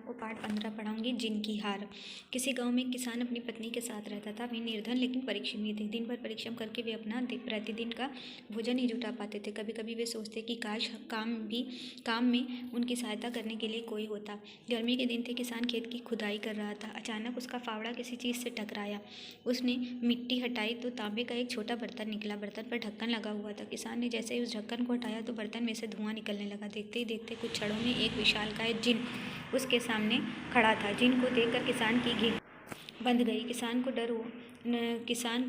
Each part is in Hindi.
आपको पाठ 15 पढ़ाऊंगी, जिन की हार। किसी गांव में एक किसान अपनी पत्नी के साथ रहता था। वे निर्धन लेकिन परिश्रमी थे। दिन भर परिश्रम करके वे अपना प्रतिदिन का भोजन नहीं जुटा पाते थे। कभी कभी वे सोचते कि काश काम में उनकी सहायता करने के लिए कोई होता। गर्मी के दिन थे। किसान खेत की खुदाई कर रहा था। अचानक उसका फावड़ा किसी चीज़ से टकराया। उसने मिट्टी हटाई तो तांबे का एक छोटा बर्तन निकला। बर्तन पर ढक्कन लगा हुआ था। किसान ने जैसे ही उस ढक्कन को हटाया तो बर्तन में से धुआं निकलने लगा। देखते ही देखते कुछ क्षणों में एक विशालकाय जिन उसके सामने खड़ा था। जिन को देखकर किसान की घी बंध गई। किसान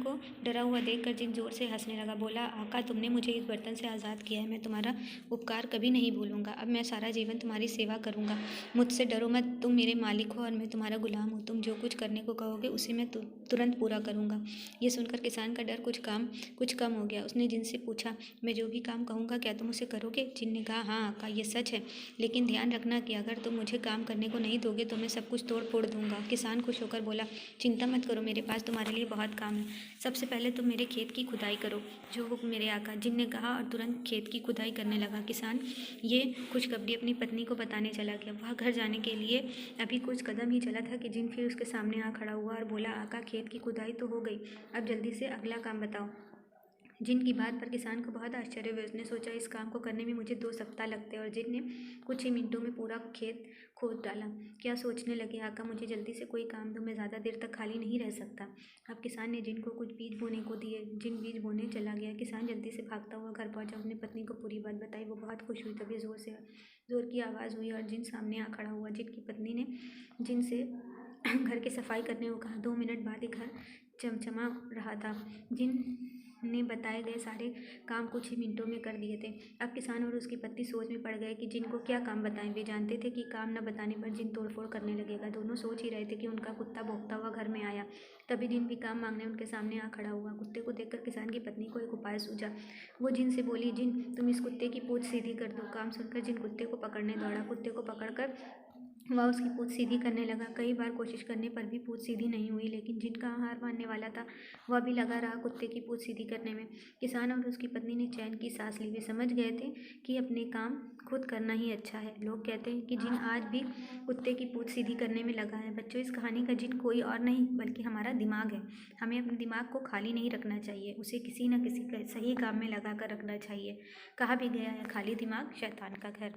को डरा हुआ देखकर जिन जोर से हंसने लगा। बोला, आका, तुमने मुझे इस बर्तन से आज़ाद किया है। मैं तुम्हारा उपकार कभी नहीं भूलूंगा। अब मैं सारा जीवन तुम्हारी सेवा करूंगा। मुझसे डरो मत। तुम मेरे मालिक हो और मैं तुम्हारा गुलाम हूँ। तुम जो कुछ करने को कहोगे उसे मैं तुरंत पूरा करूंगा। ये सुनकर किसान का डर कुछ कम हो गया। उसने जिन से पूछा, मैं जो भी काम कहूँगा क्या तुम उसे करोगे? जिन ने कहा, हाँ आका, ये सच है, लेकिन ध्यान रखना कि अगर तुम मुझे काम करने को नहीं दोगे तो मैं सब कुछ तोड़ फोड़ दूंगा। किसान खुश होकर बोला, चिंता मत करो, मेरे पास तुम्हारे लिए बहुत काम है। सबसे पहले तुम मेरे खेत की खुदाई करो। जो हुक्म मेरे आका। जिन ने कहा और तुरंत खेत की खुदाई करने लगा। किसान ये खुशखबरी अपनी पत्नी को बताने चला गया। वह घर जाने के लिए अभी कुछ कदम ही चला था कि जिन फिर उसके सामने आ खड़ा हुआ और बोला, आका, खेत की खुदाई तो हो गई, अब जल्दी से अगला काम बताओ। जिन की बात पर किसान को बहुत आश्चर्य हुआ। उसने सोचा, इस काम को करने में मुझे 2 सप्ताह लगते हैं और जिन ने कुछ ही मिनटों में पूरा खेत खोद डाला। क्या सोचने लगे, आका, मुझे जल्दी से कोई काम दो, मैं ज़्यादा देर तक खाली नहीं रह सकता। अब किसान ने जिन को कुछ बीज बोने को दिए। जिन बीज बोने चला गया। किसान जल्दी से भागता हुआ घर पहुंचा। उसने पत्नी को पूरी बात बताई। वो बहुत खुश हुई। तभी जोर की आवाज़ हुई और जिन सामने आ खड़ा हुआ। जिन की पत्नी ने जिन से घर की सफाई करने को कहा। 2 मिनट बाद ही घर चमचमा रहा था। जिन ने बताए गए सारे काम कुछ ही मिनटों में कर दिए थे। अब किसान और उसकी पत्नी सोच में पड़ गए कि जिन को क्या काम बताएं। वे जानते थे कि काम न बताने पर जिन तोड़फोड़ करने लगेगा। दोनों सोच ही रहे थे कि उनका कुत्ता भौंकता हुआ घर में आया। तभी जिन भी काम मांगने उनके सामने आ खड़ा हुआ। कुत्ते को देखकर किसान की पत्नी को एक उपाय सूझा। वो जिन से बोली, जिन, तुम इस कुत्ते की पूंछ सीधी कर दो। काम सुनकर जिन कुत्ते को पकड़ने दौड़ा। कुत्ते को पकड़कर वह उसकी पूंछ सीधी करने लगा। कई बार कोशिश करने पर भी पूंछ सीधी नहीं हुई, लेकिन जिनका हार मानने वाला था वह भी लगा रहा कुत्ते की पूंछ सीधी करने में। किसान और उसकी पत्नी ने चैन की सांस ली। वे समझ गए थे कि अपने काम खुद करना ही अच्छा है। लोग कहते हैं कि जिन आज भी कुत्ते की पूंछ सीधी करने में लगा है। बच्चों, इस कहानी का जिन कोई और नहीं बल्कि हमारा दिमाग है। हमें अपने दिमाग को खाली नहीं रखना चाहिए, उसे किसी न किसी सही काम में लगा कर रखना चाहिए। कहा भी गया है, खाली दिमाग शैतान का घर।